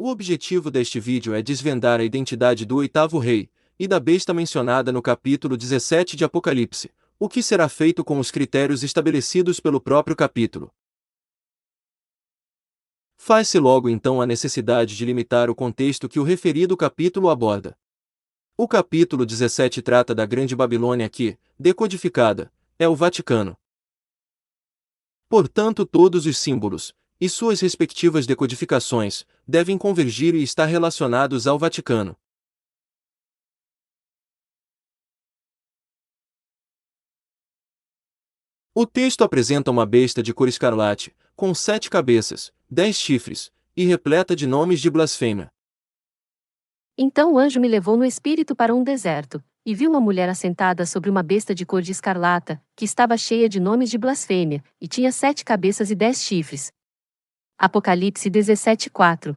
objetivo deste vídeo é desvendar a identidade do oitavo rei, e da besta mencionada no capítulo 17 de Apocalipse, o que será feito com os critérios estabelecidos pelo próprio capítulo. Faz-se logo então a necessidade de limitar o contexto que o referido capítulo aborda. O capítulo 17 trata da Grande Babilônia que, decodificada, é o Vaticano. Portanto, todos os símbolos, e suas respectivas decodificações, devem convergir e estar relacionados ao Vaticano. O texto apresenta uma besta de cor escarlate, com 7 cabeças, 10 chifres, e repleta de nomes de blasfêmia. Então o anjo me levou no espírito para um deserto, e vi uma mulher assentada sobre uma besta de cor de escarlata, que estava cheia de nomes de blasfêmia, e tinha 7 cabeças e 10 chifres. Apocalipse 17:4.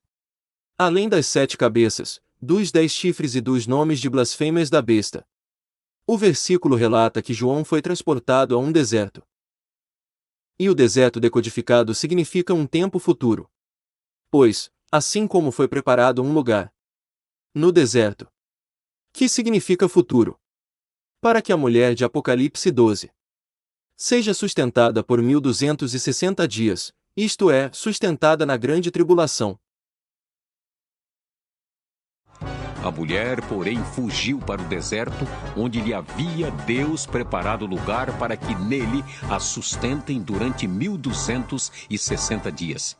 Além das 7 cabeças, dos 10 chifres e dos nomes de blasfêmias da besta. O versículo relata que João foi transportado a um deserto. E o deserto decodificado significa um tempo futuro. Pois, assim como foi preparado um lugar no deserto, que significa futuro, para que a mulher de Apocalipse 12 seja sustentada por 1260 dias, isto é, sustentada na grande tribulação. A mulher, porém, fugiu para o deserto, onde lhe havia Deus preparado lugar para que nele a sustentem durante 1260 dias.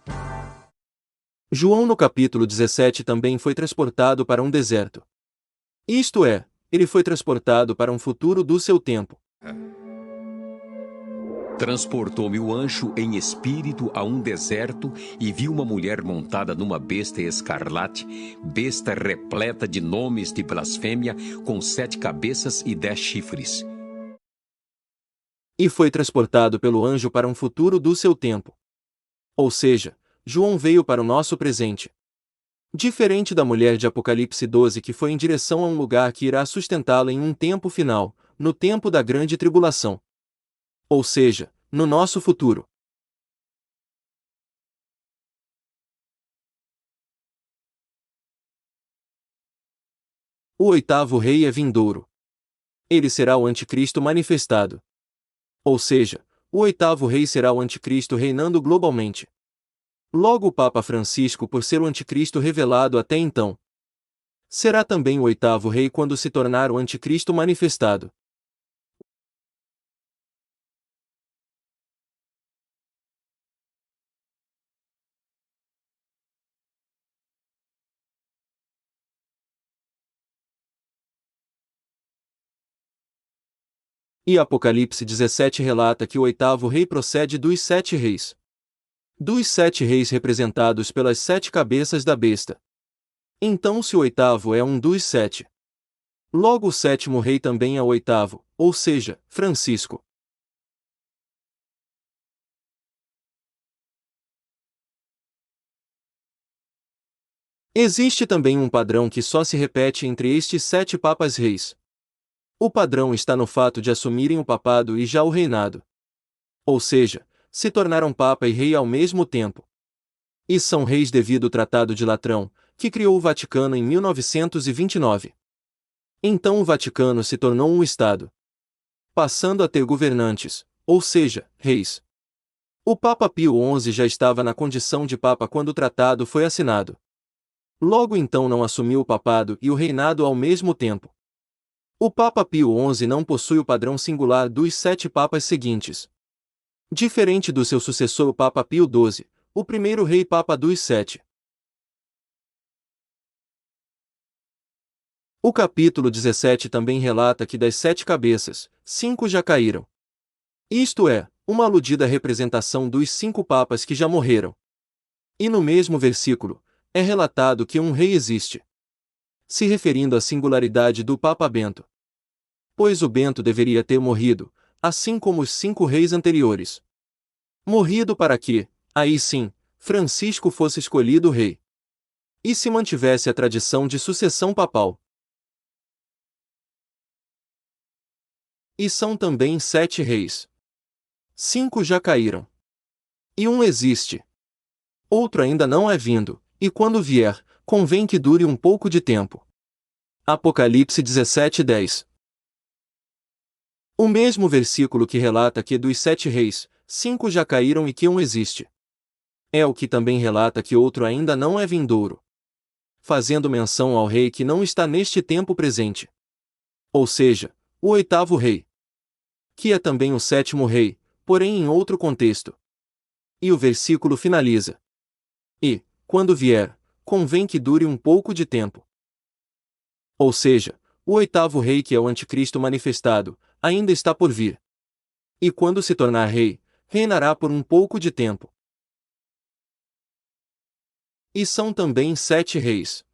João no capítulo 17 também foi transportado para um deserto. Isto é, ele foi transportado para um futuro do seu tempo. Transportou-me o anjo em espírito a um deserto e vi uma mulher montada numa besta escarlate, besta repleta de nomes de blasfêmia, com 7 cabeças e 10 chifres. E foi transportado pelo anjo para um futuro do seu tempo. Ou seja, João veio para o nosso presente. Diferente da mulher de Apocalipse 12 que foi em direção a um lugar que irá sustentá-la em um tempo final, no tempo da grande tribulação. Ou seja, no nosso futuro. O oitavo rei é vindouro. Ele será o anticristo manifestado. Ou seja, o oitavo rei será o anticristo reinando globalmente. Logo o Papa Francisco, por ser o anticristo revelado até então, será também o oitavo rei quando se tornar o anticristo manifestado. E Apocalipse 17 relata que o oitavo rei procede dos 7 reis. Dos 7 reis representados pelas 7 cabeças da besta. Então se o oitavo é um dos 7. Logo o sétimo rei também é o oitavo, ou seja, Francisco. Existe também um padrão que só se repete entre estes 7 papas reis. O padrão está no fato de assumirem o papado e já o reinado. Ou seja, se tornaram papa e rei ao mesmo tempo. E são reis devido ao Tratado de Latrão, que criou o Vaticano em 1929. Então o Vaticano se tornou um Estado, passando a ter governantes, ou seja, reis. O Papa Pio XI já estava na condição de papa quando o tratado foi assinado. Logo então não assumiu o papado e o reinado ao mesmo tempo. O Papa Pio XI não possui o padrão singular dos 7 papas seguintes. Diferente do seu sucessor o Papa Pio XII, o primeiro rei papa dos 7. O capítulo 17 também relata que das 7 cabeças, 5 já caíram. Isto é, uma aludida representação dos 5 papas que já morreram. E no mesmo versículo, é relatado que um rei existe, se referindo à singularidade do Papa Bento. Pois o Bento deveria ter morrido, assim como os 5 reis anteriores. Morrido para que, aí sim, Francisco fosse escolhido rei. E se mantivesse a tradição de sucessão papal. E são também 7 reis. 5 já caíram. E um existe. Outro ainda não é vindo, e quando vier, convém que dure um pouco de tempo. Apocalipse 17:10. O mesmo versículo que relata que dos 7 reis, 5 já caíram e que um existe. É o que também relata que outro ainda não é vindouro, fazendo menção ao rei que não está neste tempo presente. Ou seja, o 8º rei, que é também o 7º rei, porém em outro contexto. E o versículo finaliza: e, quando vier, convém que dure um pouco de tempo. Ou seja, o 8º rei, que é o anticristo manifestado, ainda está por vir. E quando se tornar rei, reinará por um pouco de tempo. E são também 7 reis.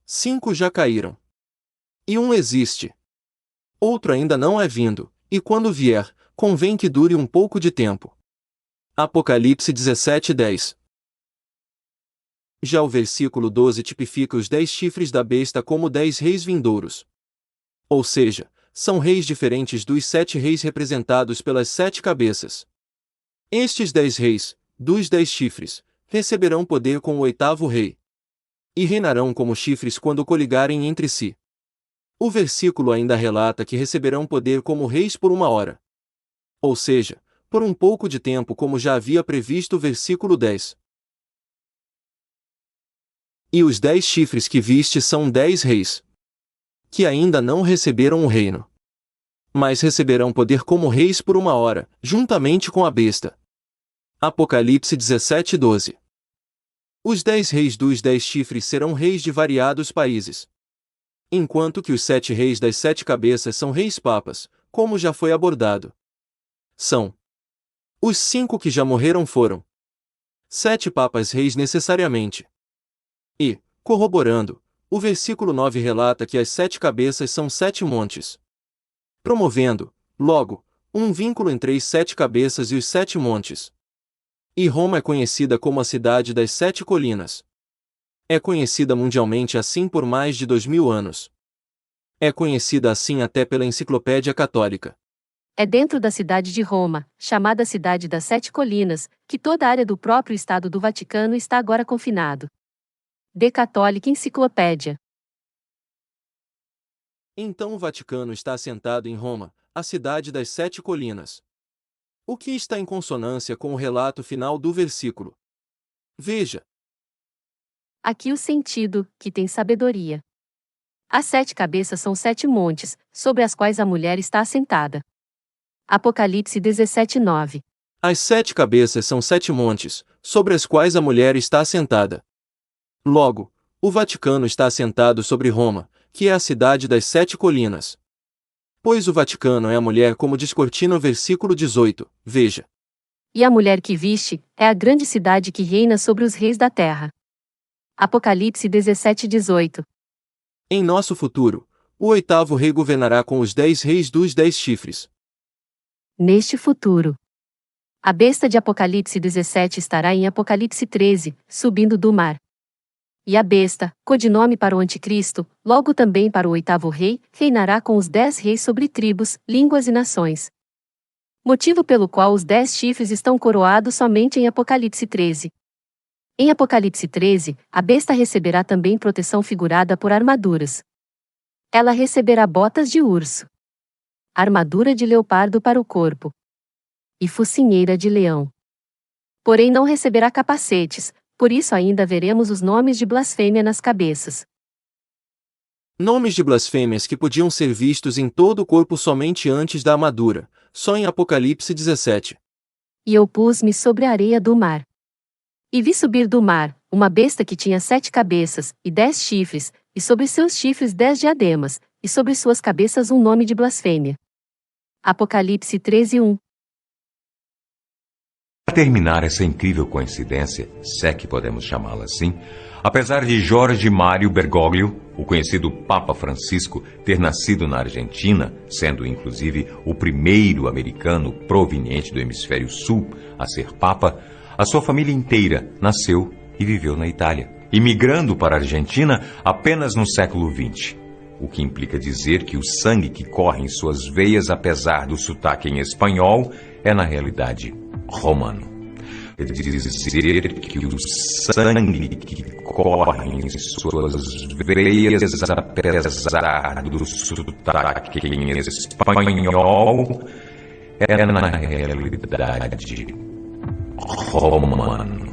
5 já caíram. E um existe. Outro ainda não é vindo, e quando vier, convém que dure um pouco de tempo. Apocalipse 17:10. Já o versículo 12 tipifica os 10 chifres da besta como 10 reis vindouros. Ou seja, são reis diferentes dos 7 reis representados pelas 7 cabeças. Estes 10 reis, dos 10 chifres, receberão poder com o 8º rei. E reinarão como chifres quando coligarem entre si. O versículo ainda relata que receberão poder como reis por 1 hora. Ou seja, por um pouco de tempo, como já havia previsto o versículo 10. E os 10 chifres que viste são 10 reis, que ainda não receberam o reino, mas receberão poder como reis por 1 hora, juntamente com a besta. Apocalipse 17:12. Os 10 reis dos 10 chifres serão reis de variados países, enquanto que os 7 reis das 7 cabeças são reis papas, como já foi abordado. São os 5 que já morreram foram 7 papas reis necessariamente. E, corroborando, o versículo 9 relata que as 7 cabeças são 7 montes, promovendo, logo, um vínculo entre as 7 cabeças e os 7 montes. E Roma é conhecida como a cidade das 7 colinas. É conhecida mundialmente assim por mais de 2000 anos. É conhecida assim até pela Enciclopédia Católica. É dentro da cidade de Roma, chamada Cidade das 7 Colinas, que toda a área do próprio Estado do Vaticano está agora confinado. The Catholic Encyclopedia. Então o Vaticano está assentado em Roma, a cidade das 7 colinas. O que está em consonância com o relato final do versículo. Veja. Aqui o sentido, que tem sabedoria. As 7 cabeças são 7 montes, sobre as quais a mulher está assentada. Apocalipse 17:9. As 7 cabeças são 7 montes, sobre as quais a mulher está assentada. Logo, o Vaticano está assentado sobre Roma, que é a cidade das 7 colinas. Pois o Vaticano é a mulher, como descortina o versículo 18, veja. E a mulher que viste, é a grande cidade que reina sobre os reis da terra. Apocalipse 17:18. Em nosso futuro, o 8º rei governará com os 10 reis dos 10 chifres. Neste futuro, a besta de Apocalipse 17 estará em Apocalipse 13, subindo do mar. E a besta, codinome para o anticristo, logo também para o 8º rei, reinará com os 10 reis sobre tribos, línguas e nações. Motivo pelo qual os 10 chifres estão coroados somente em Apocalipse 13. Em Apocalipse 13, a besta receberá também proteção figurada por armaduras. Ela receberá botas de urso, armadura de leopardo para o corpo e focinheira de leão. Porém não receberá capacetes, por isso ainda veremos os nomes de blasfêmia nas cabeças. Nomes de blasfêmias que podiam ser vistos em todo o corpo somente antes da armadura, só em Apocalipse 17. E eu pus-me sobre a areia do mar. E vi subir do mar, uma besta que tinha 7 cabeças, e 10 chifres, e sobre seus chifres 10 diademas, e sobre suas cabeças um nome de blasfêmia. Apocalipse 13:1. Para terminar essa incrível coincidência, se é que podemos chamá-la assim, apesar de Jorge Mário Bergoglio, o conhecido Papa Francisco, ter nascido na Argentina, sendo inclusive o primeiro americano proveniente do hemisfério sul a ser Papa, a sua família inteira nasceu e viveu na Itália, imigrando para a Argentina apenas no século XX, o que implica dizer que o sangue que corre em suas veias, apesar do sotaque em espanhol, é na realidade romano. dizer que o sangue que corre em suas veias, apesar do sotaque em espanhol, é na realidade romano.